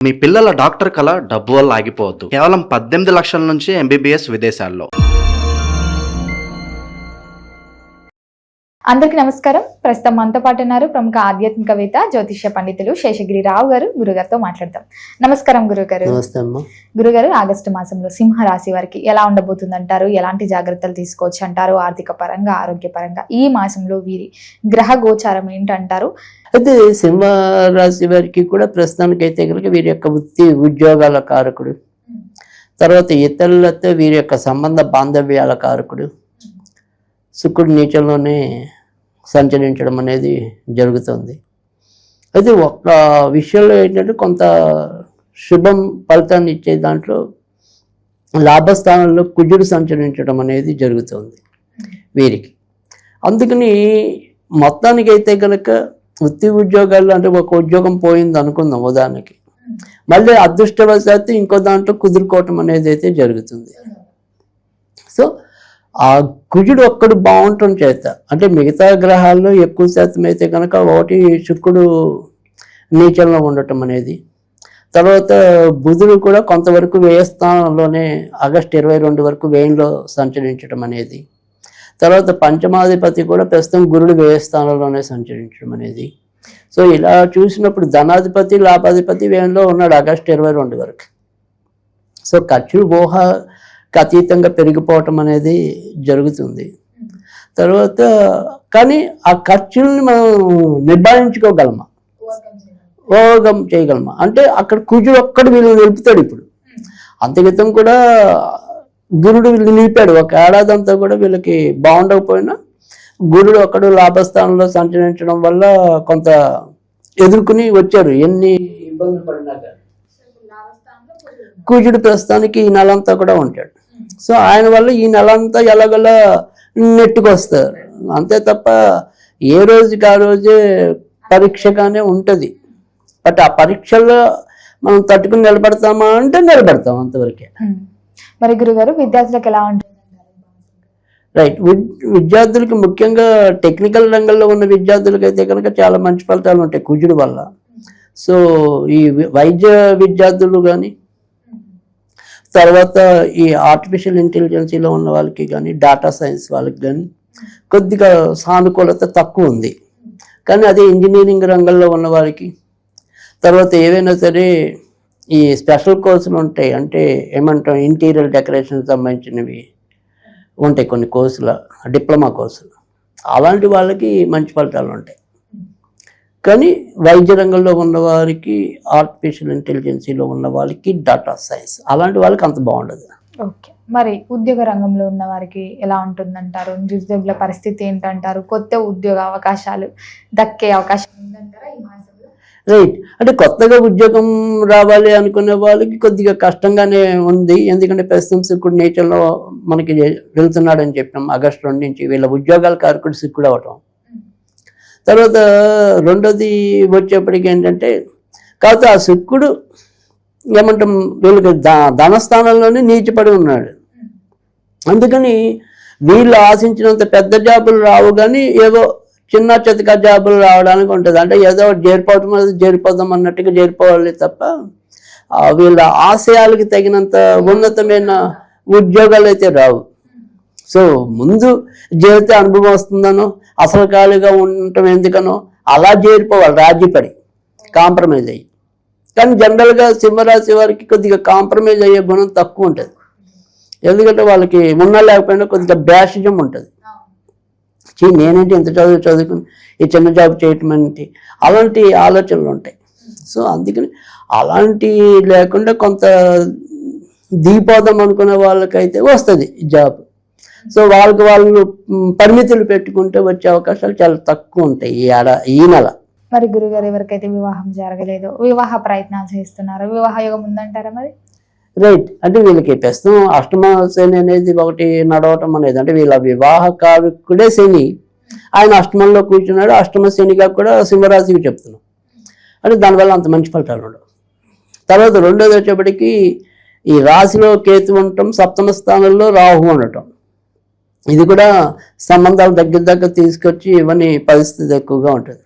మీ పిల్లల డాక్టర్ కళ డబ్బు వల్ల ఆగిపోవద్దు. కేవలం 18 లక్షల నుంచి MBBS విదేశాల్లో. అందరికీ నమస్కారం. ప్రస్తుతం మనతో పాటు ఉన్నారు ప్రముఖ ఆధ్యాత్మికవేత్త జ్యోతిష్య పండితులు శేషగిరి రావు గారు. గురుగారితో మాట్లాడతాం. నమస్కారం గురుగారు. గురుగారు, ఆగస్టు మాసంలో సింహ రాశి వారికి ఎలా ఉండబోతుంది అంటారు? ఎలాంటి జాగ్రత్తలు తీసుకోవచ్చు అంటారు? ఆర్థిక పరంగా, ఆరోగ్య పరంగా ఈ మాసంలో వీరి గ్రహ గోచారం ఏంటంటారు? అయితే సింహ రాశి వారికి కూడా ప్రస్తుతానికైతే కనుక వీరి యొక్క వృత్తి ఉద్యోగాల కారకుడు, తర్వాత ఇతరులతో వీరి యొక్క సంబంధ బాంధవ్యాల కారకుడు శుక్రుడు నీచంలోనే సంచరించడం అనేది జరుగుతుంది. అయితే ఒక్క విషయంలో ఏంటంటే కొంత శుభం ఫలితాన్ని ఇచ్చే దాంట్లో లాభస్థానంలో కుజుడు సంచరించడం అనేది జరుగుతుంది వీరికి. అందుకని మొత్తానికైతే కనుక వృత్తి ఉద్యోగాల్లో అంటే ఒక ఉద్యోగం పోయింది అనుకుందాం ఉదాహరణకి, మళ్ళీ అదృష్టవశాత్తు ఇంకో దాంట్లో కుదురుకోవటం అనేది అయితే జరుగుతుంది. సో ఆ కుజుడు ఒక్కడు బాగుండటం చేత అంటే మిగతా గ్రహాల్లో ఎక్కువ శాతం అయితే కనుక ఒకటి శుక్రుడు నీచంలో ఉండటం అనేది, తర్వాత బుధుడు కూడా కొంతవరకు వ్యయస్థానంలోనే ఆగస్టు 22 వరకు వ్యయంలో సంచరించడం అనేది, తర్వాత పంచమాధిపతి కూడా ప్రస్తుతం గురుడు వ్యయస్థానంలోనే సంచరించడం అనేది. సో ఇలా చూసినప్పుడు ధనాధిపతి లాభాధిపతి వ్యయంలో ఉన్నాడు ఆగస్టు 22 వరకు. సో ఖర్చులు ఊహకు అతీతంగా పెరిగిపోవటం అనేది జరుగుతుంది. తర్వాత కానీ ఆ ఖర్చుల్ని మనం నిర్ధారించుకోగలమా, ఓవర్కమ్ చేయగలమా అంటే అక్కడ కుజుడు ఒక్కడు వీళ్ళు నిలుపుతాడు. ఇప్పుడు అంతకితం కూడా గురుడు వీళ్ళు నిలిపాడు. ఒక ఏడాది అంతా కూడా వీళ్ళకి బాగుండకపోయినా గురుడు ఒక్కడు లాభస్థానంలో సంచరించడం వల్ల కొంత ఎదుర్కొని వచ్చారు. ఎన్ని ఇబ్బందులు పడినా కానీ కుజుడు ప్రస్తుతానికి ఈ నెలంతా కూడా ఉంటాడు. సో ఆయన వల్ల ఈ నెలంతా ఎలాగలా నెట్టుకొస్తారు అంతే తప్ప ఏ రోజుకి ఆ రోజే పరీక్షగానే ఉంటుంది. బట్ ఆ పరీక్షల్లో మనం తట్టుకుని నిలబడతామా అంటే నిలబడతాం అంతవరకే. మరి గురుగారు, విద్యార్థులకు ఎలా ఉంటుంది? రైట్, విద్యార్థులకి ముఖ్యంగా టెక్నికల్ రంగంలో ఉన్న విద్యార్థులకి అయితే కనుక చాలా మంచి ఫలితాలు ఉంటాయి కుజుడు వల్ల. సో ఈ వైద్య విద్యార్థులు కానీ, తర్వాత ఈ ఆర్టిఫిషియల్ ఇంటెలిజెన్సీలో ఉన్న వాళ్ళకి కానీ, డేటా సైన్స్ వాళ్ళకి కానీ కొద్దిగా సానుకూలత తక్కువ ఉంది. కానీ అదే ఇంజనీరింగ్ రంగంలో ఉన్న వారికి, తర్వాత ఏవైనా సరే ఈ స్పెషల్ కోర్సులు ఉంటాయి, అంటే ఏమంటాం ఇంటీరియర్ డెకరేషన్ సంబంధించినవి ఉంటాయి కొన్ని కోర్సులు, డిప్లొమా కోర్సులు, అలాంటి వాళ్ళకి మంచి ఫలితాలు ఉంటాయి. కానీ వైద్య రంగంలో ఉన్న వారికి, ఆర్టిఫిషియల్ ఇంటెలిజెన్సీలో ఉన్న వాళ్ళకి, డేటా సైన్స్ అలాంటి వాళ్ళకి అంత బాగుండదు. ఓకే, మరి ఉద్యోగ రంగంలో ఉన్న వారికి ఎలా ఉంటుందంటారు? నిరుద్యోగుల పరిస్థితి ఏంటంటారు? కొత్త ఉద్యోగ అవకాశాలు దక్కే అవకాశం ఉందంటారా ఈ మాసంలో? రైట్, అంటే కొత్తగా ఉద్యోగం రావాలి అనుకునే వాళ్ళకి కొద్దిగా కష్టంగానే ఉంది. ఎందుకంటే ప్రస్తుతం శుక్రుడు నేచర్లో మనకి వెళ్తున్నాడు అని చెప్పినాం. ఆగస్టు 2 నుంచి వీళ్ళ ఉద్యోగాల కారకుడు శుక్రుడు అవటం. తర్వాత రెండోది వచ్చేప్పటికి ఏంటంటే కాకపోతే ఆ శుక్రుడు ఏమంటాం వీళ్ళకి ధనస్థానంలోనే నీచిపడి ఉన్నాడు. అందుకని వీళ్ళు ఆశించినంత పెద్ద జాబులు రావు, కానీ ఏదో చిన్న చితక జాబులు రావడానికి ఉంటుంది. అంటే ఏదో చేరిపోవటం చేరిపోదాం అన్నట్టుగా చేరిపోవాలి తప్ప వీళ్ళ ఆశయాలకి తగినంత ఉన్నతమైన ఉద్యోగాలు అయితే రావు. సో ముందు చేరితే అనుభవం వస్తుందనో, అసలు ఖాళీగా ఉండటం ఎందుకనో అలా చేరిపోవాలి రాజీపడి, కాంప్రమైజ్ అయ్యి. కానీ జనరల్గా సింహరాశి వారికి కొద్దిగా కాంప్రమైజ్ అయ్యే గుణం తక్కువ ఉంటుంది. ఎందుకంటే వాళ్ళకి ఉన్నా లేకపోయినా కొద్దిగా బ్యాషిజం ఉంటుంది. నేనేంటి ఇంత చదువుకుని ఈ చిన్న జాబ్ చేయటం ఏంటి, అలాంటి ఆలోచనలు ఉంటాయి. సో అందుకని అలాంటి లేకుండా కొంత దిగిపోదాం అనుకునే వాళ్ళకైతే వస్తుంది జాబ్. సో వాళ్ళకి వాళ్ళు పరిమితులు పెట్టుకుంటే వచ్చే అవకాశాలు చాలా తక్కువ ఉంటాయి ఈ నెల. మరి గురుగారు, ఎవరికైతే వివాహం జరగలేదో, వివాహ ప్రయత్నాలు చేస్తున్నారు, వివాహ యోగం ఉందంటారా మరి? రైట్, అంటే వీళ్ళకి ప్రస్తుతం అష్టమ శని అనేది ఒకటి నడవటం అనేది, అంటే వీళ్ళ వివాహ కారకుడే శని, ఆయన అష్టమంలో కూర్చున్నాడు. అష్టమ శనిగా కూడా సింహరాశికి చెప్తున్నాం. అంటే దానివల్ల అంత మంచి ఫలితాలు ఉండవు. తర్వాత రెండోది వచ్చేప్పటికి ఈ రాశిలో కేతు ఉండటం, సప్తమ స్థానంలో రాహు ఉండటం, ఇది కూడా సంబంధాలు దగ్గర తీసుకొచ్చి ఇవన్నీ పరిస్థితి ఎక్కువగా ఉంటుంది.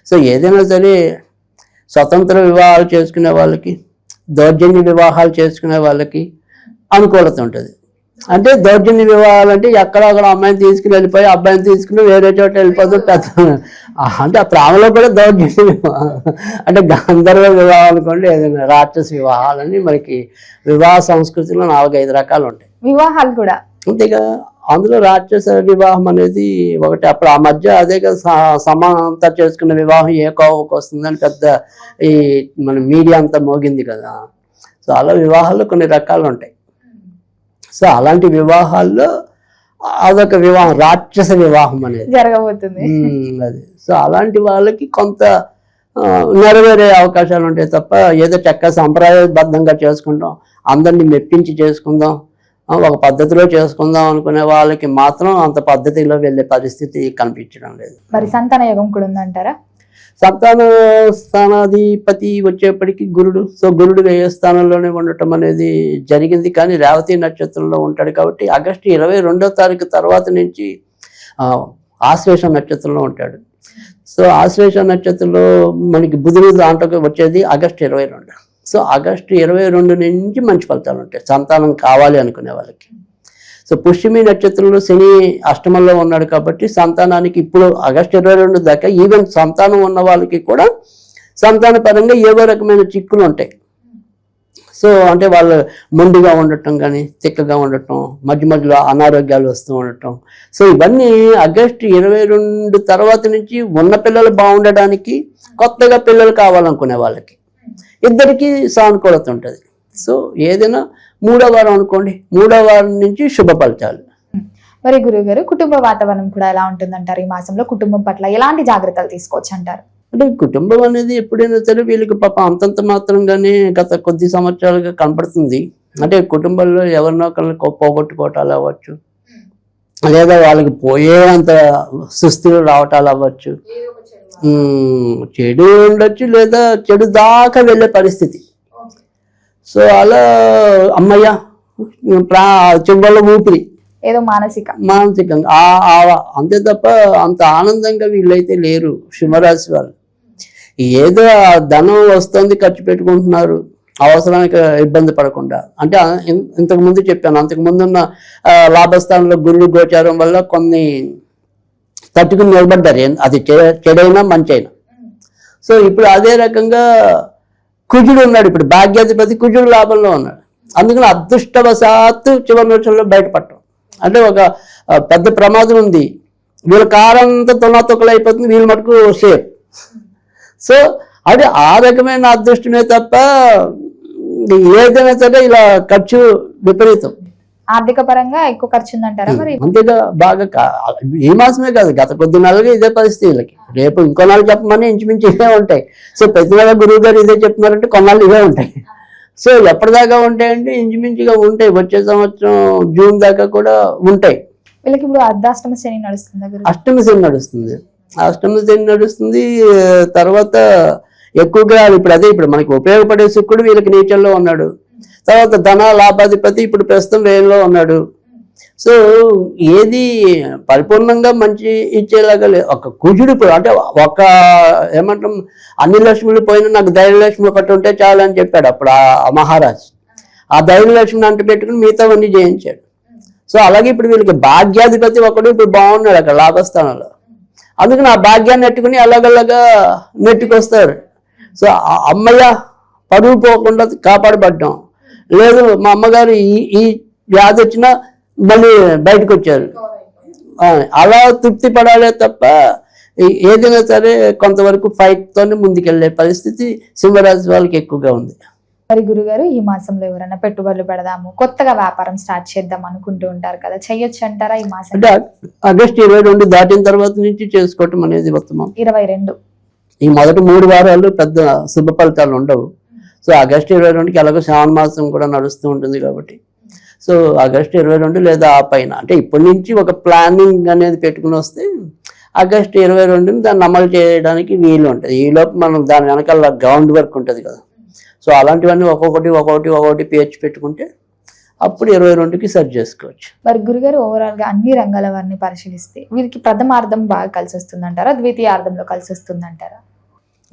సో ఏదైనా సరే స్వతంత్ర వివాహాలు చేసుకునే వాళ్ళకి, దౌర్జన్య వివాహాలు చేసుకునే వాళ్ళకి అనుకూలత ఉంటుంది. అంటే దౌర్జన్య వివాహాలు అంటే ఎక్కడొక్కడ అమ్మాయిని తీసుకుని వెళ్ళిపోయి అబ్బాయిని తీసుకుని వేరే చోట వెళ్ళిపోతుంటే అంటే ఆ ప్రేమలో కూడా దౌర్జన్య వివాహం అంటే గంధర్వ వివాహం అనుకోండి, ఏదైనా రాక్షస వివాహాలని మనకి వివాహ సంస్కృతిలో 4-5 రకాలు ఉంటాయి. వివాహాలు కూడా అంతేగా, అందులో రాక్షస వివాహం అనేది ఒకటి. అప్పుడు ఆ మధ్య అదే సమానంతా చేసుకున్న వివాహం ఏ కోవకు వస్తుందని పెద్ద ఈ మన మీడియా అంతా మోగింది కదా. సో అలా వివాహాల్లో కొన్ని రకాలు ఉంటాయి. సో అలాంటి వివాహాల్లో అదొక వివాహం, రాక్షస వివాహం అనేది జరగబోతుంది. అది. సో అలాంటి వాళ్ళకి కొంత నెరవేరే అవకాశాలు ఉంటాయి తప్ప ఏదో చక్కగా సంప్రదాయబద్ధంగా చేసుకుంటాం, అందరినీ మెప్పించి చేసుకుందాం, ఒక పద్ధతిలో చేసుకుందాం అనుకునే వాళ్ళకి మాత్రం అంత పద్ధతిలో వెళ్ళే పరిస్థితి కనిపించడం లేదు. మరి సంతాన యోగం కూడా ఉందంటారా? సంతాన స్థానాధిపతి వచ్చేప్పటికి గురుడు. సో గురుడు వ్యయ స్థానంలోనే ఉండటం అనేది జరిగింది. కానీ రేవతి నక్షత్రంలో ఉంటాడు కాబట్టి ఆగస్టు 22వ తారీఖు తర్వాత నుంచి ఆశ్లేష నక్షత్రంలో ఉంటాడు. సో ఆశ్లేష నక్షత్రంలో మనకి బుధుడు దాంట్లో వచ్చేది ఆగస్టు 22. సో ఆగస్టు 22 నుంచి మంచి ఫలితాలు ఉంటాయి సంతానం కావాలి అనుకునే వాళ్ళకి. సో పుష్యమి నక్షత్రంలో శని అష్టమంలో ఉన్నాడు కాబట్టి సంతానానికి ఇప్పుడు ఆగస్టు 22 దాకా ఈవెన్ సంతానం ఉన్న వాళ్ళకి కూడా సంతాన పరంగా ఏవో రకమైన చిక్కులు ఉంటాయి. సో అంటే వాళ్ళు మొండిగా ఉండటం కానీ, తిక్కగా ఉండటం, మధ్య మధ్యలో అనారోగ్యాలు వస్తూ ఉండటం. సో ఇవన్నీ ఆగస్టు 22 తర్వాత నుంచి ఉన్న పిల్లలు బాగుండడానికి, కొత్తగా పిల్లలు కావాలనుకునే వాళ్ళకి ఇద్దరికి సానుకూలత ఉంటుంది. సో ఏదైనా 3వ వారం అనుకోండి, 3వ వారం నుంచి శుభ ఫలితాలు. మరి గురువుగారు, కుటుంబ వాతావరణం కూడా ఎలా ఉంటుందంటారు? ఈ మాసంలో కుటుంబం పట్ల ఎలాంటి జాగ్రత్తలు తీసుకోవచ్చు అంటారు? అంటే కుటుంబం అనేది ఎప్పుడైనా సరే వీళ్ళకి పాప అంతంత మాత్రంగానే గత కొద్ది సంవత్సరాలుగా కనపడుతుంది. అంటే కుటుంబంలో ఎవరినో ఒకరిని పోగొట్టుకోవటాలు అవ్వచ్చు, లేదా వాళ్ళకి పోయేంత సుస్థితులు రావటాలు అవ్వచ్చు, చెడు ఉండొచ్చు, లేదా చెడు దాకా వెళ్ళే పరిస్థితి. సో అలా అమ్మయ్య చెంబళ్ళ ఊపిరి ఏదో మానసికంగా అంతే తప్ప అంత ఆనందంగా వీళ్ళైతే లేరు సింహరాశి వాళ్ళు. ఏదో ధనం వస్తుంది, ఖర్చు పెట్టుకుంటున్నారు అవసరానికి ఇబ్బంది పడకుండా. అంటే ఇంతకు ముందు చెప్పాను, అంతకు ముందున్న లాభస్థానంలో గురుడు గోచారం వల్ల కొన్ని తట్టుకుని నిలబడ్డారు, అది చెడైనా మంచి అయినా. సో ఇప్పుడు అదే రకంగా కుజుడు ఉన్నాడు, ఇప్పుడు భాగ్యాధిపతి కుజుడు లాభంలో ఉన్నాడు. అందుకని అదృష్టవశాత్తు చివరి నిమిషంలో బయటపడటం అంటే ఒక పెద్ద ప్రమాదం ఉంది. వీళ్ళ కారంతా తొక్కలు అయిపోతుంది, వీళ్ళ మటుకు సేఫ్. సో అది ఆ రకమైన అదృష్టమే తప్ప ఏదైనా సరే ఇలా ఖర్చు విపరీతం. ఆర్థిక పరంగా ఎక్కువ ఖర్చు ఉందంటారా? మరి అంతేగా బాగా ఈ మాసమే కాదు, గత కొద్ది నెలలుగా ఇదే పరిస్థితి వీళ్ళకి. రేపు ఇంకో నెలలు చెప్పమని ఇంచుమించు ఇవే ఉంటాయి. సో ప్రతి నెల గురువు గారు ఇదే చెప్తున్నారంటే కొన్నాళ్ళు ఇవే ఉంటాయి. సో ఎప్పటిదాకా ఉంటాయంటే ఇంచుమించుగా ఉంటాయి, వచ్చే సంవత్సరం జూన్ దాకా కూడా ఉంటాయి. వీళ్ళకి ఇప్పుడు అర్ధాష్టమ శని నడుస్తుంది, అష్టమ శని నడుస్తుంది, అష్టమ శని నడుస్తుంది. తర్వాత ఎక్కువగా ఇప్పుడు మనకి ఉపయోగపడే శుక్రుడు వీళ్ళకి నీచంలో ఉన్నాడు. తర్వాత ధన లాభాధిపతి ఇప్పుడు ప్రస్తుతం వ్యయంలో ఉన్నాడు. సో ఏది పరిపూర్ణంగా మంచి ఇచ్చేలాగా లేదు. ఒక కుజుడు అంటే ఒక ఏమంటాం, అన్ని లక్ష్ములు పోయినా నాకు ధైర్యలక్ష్మి ఒకటి ఉంటే చాలు అని చెప్పాడు అప్పుడు ఆ మహారాజు. ఆ ధైర్యలక్ష్మిని అంటు పెట్టుకుని మిగతావన్నీ జయించాడు. సో అలాగే ఇప్పుడు వీళ్ళకి భాగ్యాధిపతి ఒకడు ఇప్పుడు బాగున్నాడు అక్కడ లాభస్థానంలో. అందుకని ఆ భాగ్యాన్ని నెట్టుకుని అలాగలాగా నెట్టుకొస్తారు. సో అమ్మయ్య పరువు పోకుండా కాపాడబడ్డాం. లేదు మా అమ్మగారు ఈ వ్యాధి వచ్చినా మళ్ళీ బయటకు వచ్చారు, అలా తృప్తి పడాలే తప్ప ఏదైనా సరే కొంతవరకు ఫైట్తోనే ముందుకెళ్లే పరిస్థితి సింహరాశి వాళ్ళకి ఎక్కువగా ఉంది. మరి గురుగారు, ఈ మాసంలో ఎవరైనా పెట్టుబడులు పెడదాము, కొత్తగా వ్యాపారం స్టార్ట్ చేద్దాం అనుకుంటూ ఉంటారు కదా, చెయ్యొచ్చు అంటారా ఈ మాసం? అంటే ఆగస్టు 22 దాటిన తర్వాత నుంచి చేసుకోవటం అనేది ఉత్తమం. 22 ఈ మొదటి 3 వారాలు పెద్ద శుభ ఫలితాలు ఉండవు. సో ఆగస్టు 22కి ఎలాగో శ్రావణ మాసం కూడా నడుస్తూ ఉంటుంది కాబట్టి సో ఆగస్టు 22 లేదా ఆ పైన అంటే ఇప్పటి నుంచి ఒక ప్లానింగ్ అనేది పెట్టుకుని వస్తే ఆగస్టు 22 దాన్ని అమలు చేయడానికి వీలు ఉంటుంది. ఈలోపు మనం దాని వెనకాల గ్రౌండ్ వర్క్ ఉంటుంది కదా. సో అలాంటివన్నీ ఒక్కొక్కటి పేర్చి పెట్టుకుంటే అప్పుడు 22కి సెర్చ్ చేసుకోవచ్చు. మరి గురుగారు, ఓవరాల్ గా అన్ని రంగాల వారిని పరిశీలిస్తే వీరికి ప్రథమార్థం బాగా కలిసి వస్తుందంటారా, ద్వితీయార్థంలో కలిసి వస్తుందంటారా?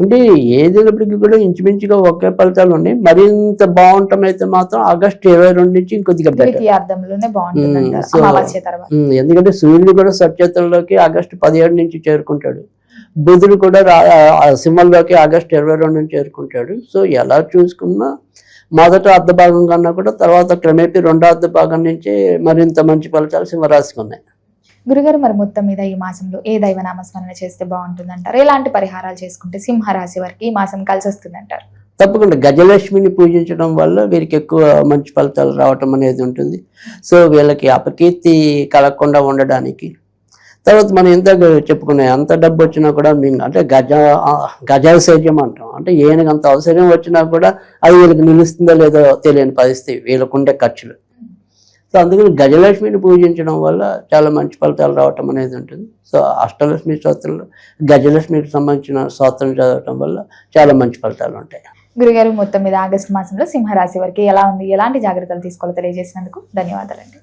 అంటే ఏదైనప్పటికీ కూడా ఇంచుమించుగా ఒకే ఫలితాలు ఉన్నాయి. మరింత బాగుంటాం అయితే మాత్రం ఆగస్టు 22 నుంచి ఇంకొద్దిగా బెటర్. ద్వితీయార్థంలోనే బాగుంటుంది అంటారు, సో అమావాస్య తర్వాత. ఎందుకంటే సూర్యుడు కూడా సత్యత్వంలోకి ఆగస్టు 17 నుంచి చేరుకుంటాడు. బుధుడు కూడా సింహంలోకి ఆగస్టు 22 నుంచి చేరుకుంటాడు. సో ఎలా చూసుకున్నా మొదట అర్ధ భాగం కన్నా కూడా తర్వాత క్రమేపీ రెండో అర్ధ భాగం నుంచి మరింత మంచి ఫలితాలు సింహరాశికి ఉన్నాయి. గురుగారు, మరి మొత్తం మీద ఈ మాసంలో ఏ దైవ నామస్మరణ చేస్తే బాగుంటుంది అంటారు? ఎలాంటి పరిహారాలు చేసుకుంటే సింహరాశి వారికి ఈ మాసం కలిసి వస్తుంది అంటారు? తప్పకుండా గజలక్ష్మిని పూజించడం వల్ల వీరికి ఎక్కువ మంచి ఫలితాలు రావటం అనేది ఉంటుంది. సో వీళ్ళకి అపకీర్తి కలగకుండా ఉండడానికి, తర్వాత మనం ఇందాక చెప్పుకునే అంత డబ్బు వచ్చినా కూడా అంటే గజాశైర్యం అంటాం. అంటే ఏనుగు అంత అవసరం వచ్చినా కూడా అది వీళ్ళకి నిలుస్తుందో లేదో తెలియని పరిస్థితి వీళ్ళకుండే ఖర్చులు. సో అందుకని గజలక్ష్మిని పూజించడం వల్ల చాలా మంచి ఫలితాలు రావటం అనేది ఉంటుంది. సో అష్టలక్ష్మి స్తోత్రంలో గజలక్ష్మికి సంబంధించిన స్తోత్రం చదవటం వల్ల చాలా మంచి ఫలితాలు ఉంటాయి. గురుగారు, మొత్తం మీద ఆగస్టు మాసంలో సింహరాశి వారికి ఎలా ఉంది, ఎలాంటి జాగ్రత్తలు తీసుకోవాలో తెలియజేసినందుకు ధన్యవాదాలండి.